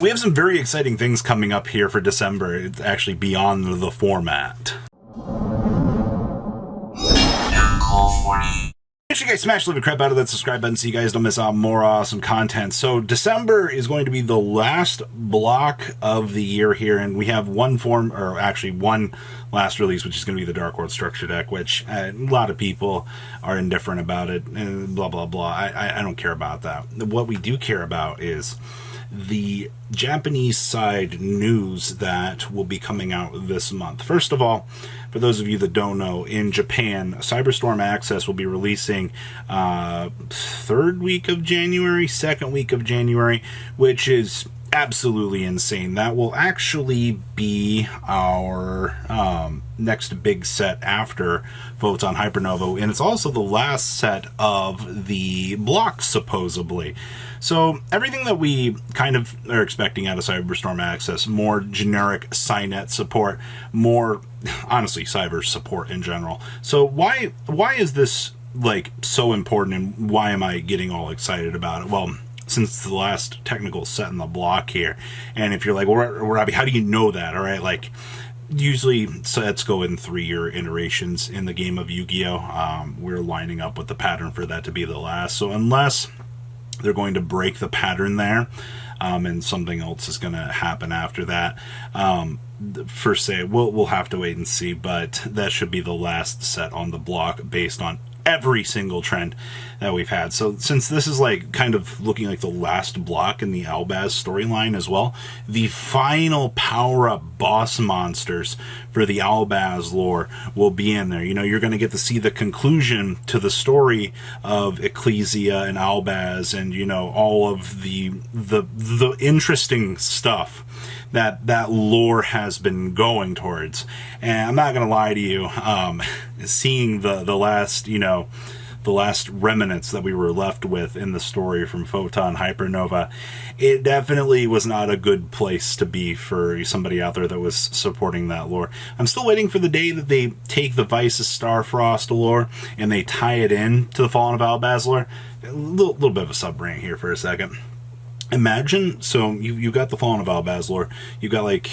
We have some very exciting things coming up here for December. It's actually beyond the format. Make sure you guys smash the crap out of that subscribe button so you guys don't miss out on more awesome content. So December is going to be the last block of the year here, and we have one last release, which is going to be the Dark World Structure deck, which a lot of people are indifferent about it, and blah, blah, blah. I don't care about that. What we do care about is the Japanese side news that will be coming out this month. First of all, for those of you that don't know, in Japan, Cyberstorm Access will be releasing second week of January, which is absolutely insane. That will actually be our next big set after Photon Hypernova, and it's also the last set of the blocks, supposedly. So everything that we kind of are expecting out of Cyberstorm Access, more generic Cynet support, more, honestly, cyber support in general. So why is this like so important, and why am I getting all excited about it? Well, since the last technical set in the block here, and if you're like, well, Robbie, how do you know that? All right, like, usually sets go in 3-year iterations in the game of Yu-Gi-Oh! We're lining up with the pattern for that to be the last. So unless they're going to break the pattern there, and something else is going to happen after that, per se, we'll have to wait and see. But that should be the last set on the block based on every single trend that we've had. So since this is like kind of looking like the last block in the Albaz storyline as well, the final power-up boss monsters for the Albaz lore will be in there. You know, you're going to get to see the conclusion to the story of Ecclesia and Albaz, and, you know, all of the interesting stuff that lore has been going towards. And I'm not going to lie to you, seeing the last, you know, the last remnants that we were left with in the story from Photon Hypernova, it definitely was not a good place to be for somebody out there that was supporting that lore. I'm still waiting for the day that they take the Vices Starfrost lore and they tie it in to the Fallen of Albaz lore. A little bit of a sub-rant here for a second. Imagine, so you got the Fallen of Albaz lore, you got like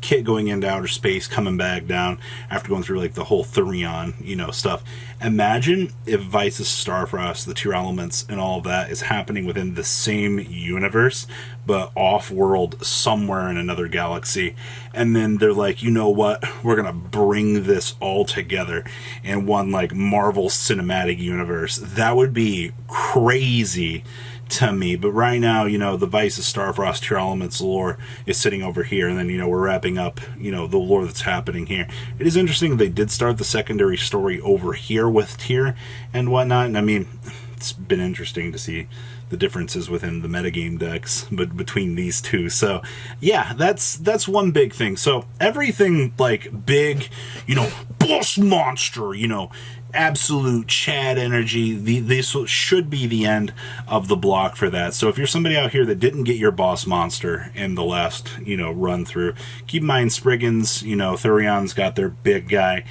Kit going into outer space, coming back down after going through like the whole Therion, you know, stuff. Imagine if Vices Starfrost, the Tier Elements, and all of that is happening within the same universe, but off-world somewhere in another galaxy. And then they're like, you know what, we're gonna bring this all together in one like Marvel Cinematic Universe. That would be crazy to me. But right now, you know, the Vices Starfrost Tier Elements lore is sitting over here, and then, you know, we're wrapping up, you know, the lore that's happening here. It is interesting that they did start the secondary story over here with Tier and whatnot, and I mean, it's been interesting to see the differences within the metagame decks but between these two. So yeah, that's one big thing. So everything like big, you know, boss monster, you know, absolute Chad energy, this should be the end of the block for that. So if you're somebody out here that didn't get your boss monster in the last, you know, run through, keep in mind Spriggans, you know, Therion's got their big guy,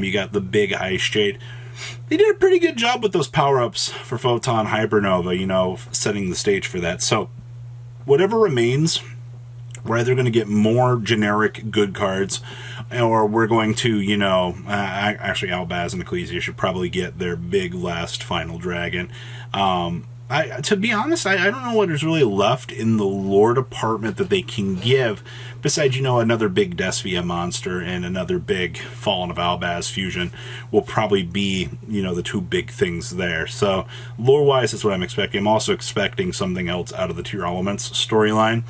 you got the big Ice Jade. They did a pretty good job with those power-ups for Photon Hypernova, you know, setting the stage for that. So whatever remains, we're either going to get more generic good cards, or we're going to, you know, actually Albaz and Ecclesia should probably get their big last final dragon. To be honest, I don't know what is really left in the lore department that they can give, besides, you know, another big Desvia monster and another big Fallen of Albaz fusion will probably be, you know, the two big things there. So lore-wise, that's what I'm expecting. I'm also expecting something else out of the Tier Elements storyline,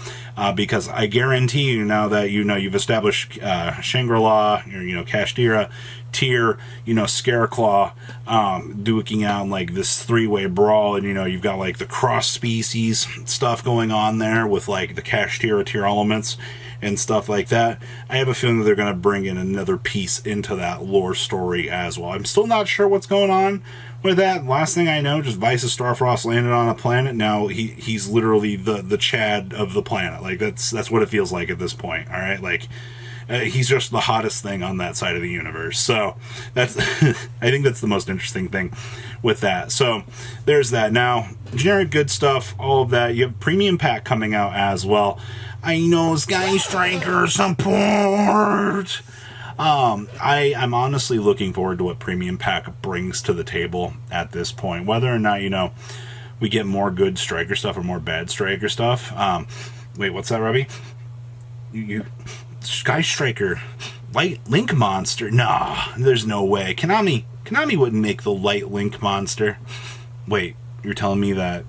because I guarantee you now that, you know, you've established Shangri-La, or, you know, Kashtira, Tier, you know, Scareclaw, duking out like this 3-way brawl, and, you know, you've got like the cross-species stuff going on there with like the Kashtira Tier Elements and stuff like that. I have a feeling that they're going to bring in another piece into that lore story as well. I'm still not sure what's going on with that. Last thing I know, just Vices Starfrost landed on a planet. Now he's literally the Chad of the planet. Like that's what it feels like at this point. All right, like He's just the hottest thing on that side of the universe. So that's I think that's the most interesting thing with that. So there's that. Now, generic good stuff, all of that. You have premium pack coming out as well. I know Sky Striker support. I'm honestly looking forward to what Premium Pack brings to the table at this point. Whether or not, we get more good Striker stuff or more bad Striker stuff. Wait, what's that, Robbie? You Sky Striker, Light Link Monster? Nah, there's no way. Konami wouldn't make the Light Link Monster. Wait, you're telling me that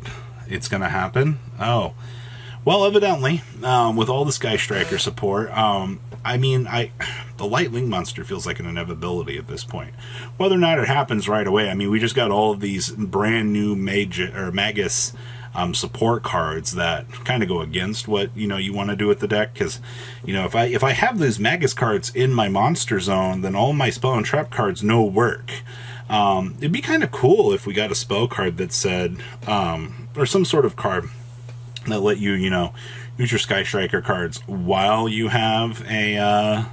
it's gonna happen? Oh. Well, evidently, with all the Sky Striker support, the Light Link Monster feels like an inevitability at this point. Whether or not it happens right away, we just got all of these brand new Magus support cards that kind of go against what you want to do with the deck. Because if I have those Magus cards in my Monster Zone, then all my spell and trap cards no work. It'd be kind of cool if we got a spell card that said, or some sort of card that let you, use your Sky Striker cards while you have a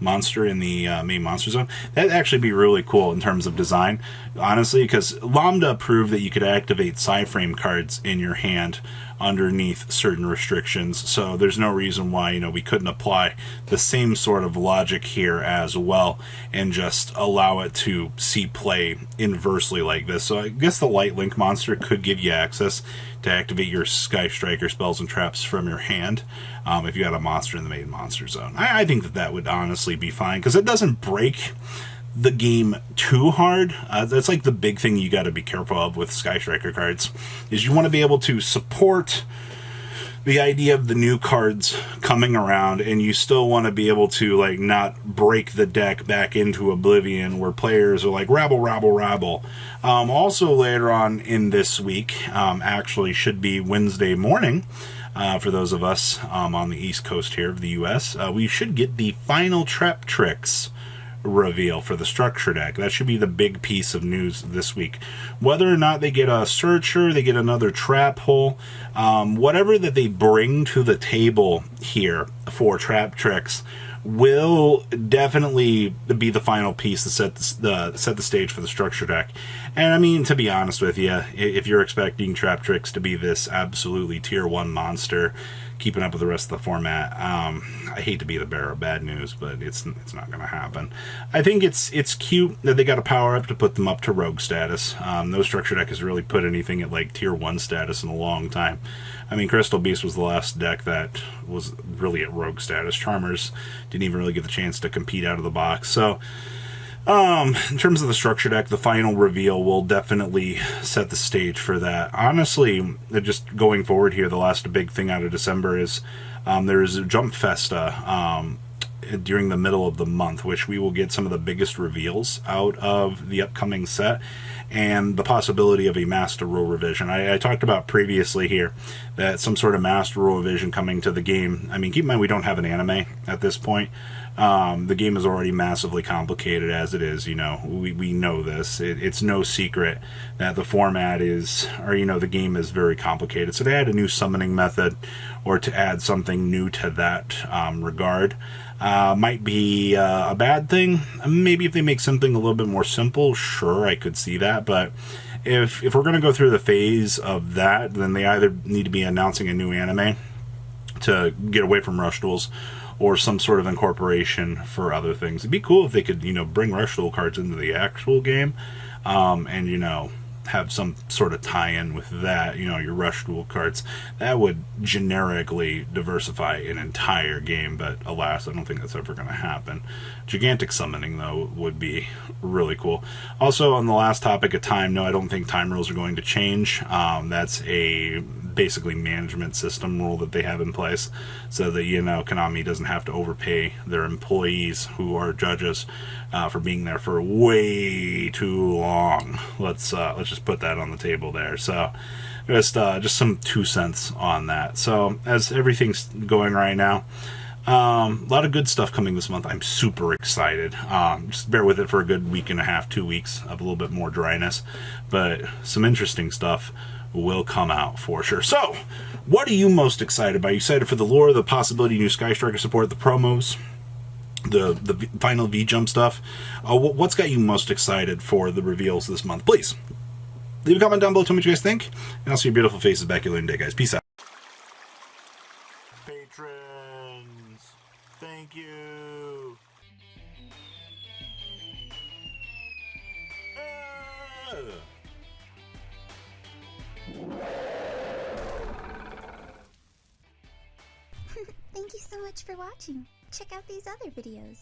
monster in the main Monster Zone. That'd actually be really cool in terms of design, honestly, because Lambda proved that you could activate Psyframe cards in your hand underneath certain restrictions, so there's no reason why we couldn't apply the same sort of logic here as well and just allow it to see play inversely like this. So I guess the Light Link Monster could give you access to activate your Sky Striker spells and traps from your hand if you had a monster in the main Monster Zone. I think that would honestly be fine, because it doesn't break the game too hard. That's like the big thing you got to be careful of with Sky Striker cards, is you want to be able to support the idea of the new cards coming around, and you still want to be able to not break the deck back into oblivion where players are like rabble. Also later on in this week, actually should be Wednesday morning, for those of us on the East Coast here of the US, we should get the final Trap Tricks reveal for the structure deck. That should be the big piece of news this week. Whether or not they get a searcher, they get another trap hole, whatever that they bring to the table here for Trap Tricks will definitely be the final piece to set the stage for the structure deck. And to be honest with you, if you're expecting Trap Tricks to be this absolutely tier 1 monster keeping up with the rest of the format, I hate to be the bearer of bad news, but it's not going to happen. I think it's cute that they got a power up to put them up to rogue status. No structure deck has really put anything at tier 1 status in a long time. Crystal Beast was the last deck that was really at rogue status. Charmers didn't even really get the chance to compete out of the box. So in terms of the structure deck, the final reveal will definitely set the stage for that. Honestly, just going forward here, the last big thing out of December is there's Jump Festa during the middle of the month, which we will get some of the biggest reveals out of the upcoming set, and the possibility of a Master Rule revision. I talked about previously here that some sort of Master Rule revision coming to the game. Keep in mind we don't have an anime at this point. The game is already massively complicated as it is. We know this. It's no secret that the format is, or the game is very complicated. So to add a new summoning method, or to add something new to that regard, might be a bad thing. Maybe if they make something a little bit more simple, sure, I could see that. But if we're going to go through the phase of that, then they either need to be announcing a new anime to get away from Rush Duels, or some sort of incorporation for other things. It'd be cool if they could, bring Rush Duel cards into the actual game, and, have some sort of tie-in with that, your Rush Duel cards. That would generically diversify an entire game, but alas, I don't think that's ever going to happen. Gigantic Summoning, though, would be really cool. Also, on the last topic of time, no, I don't think time rules are going to change. That's a basically management system rule that they have in place, so that Konami doesn't have to overpay their employees who are judges for being there for way too long. Let's just put that on the table there. So just some 2 cents on that. So as everything's going right now, a lot of good stuff coming this month. I'm super excited. Just bear with it for a good week and a half, 2 weeks of a little bit more dryness, but some interesting stuff will come out for sure. So, what are you most excited about? Are you excited for the lore, the possibility of new Sky Striker support, the promos? the final V-Jump stuff. What's got you most excited for the reveals this month? Please leave a comment down below. Tell me what you guys think, and I'll see your beautiful faces back here later today, guys. Peace out. Patrons, thank you. Thank you so much for watching. Check out these other videos.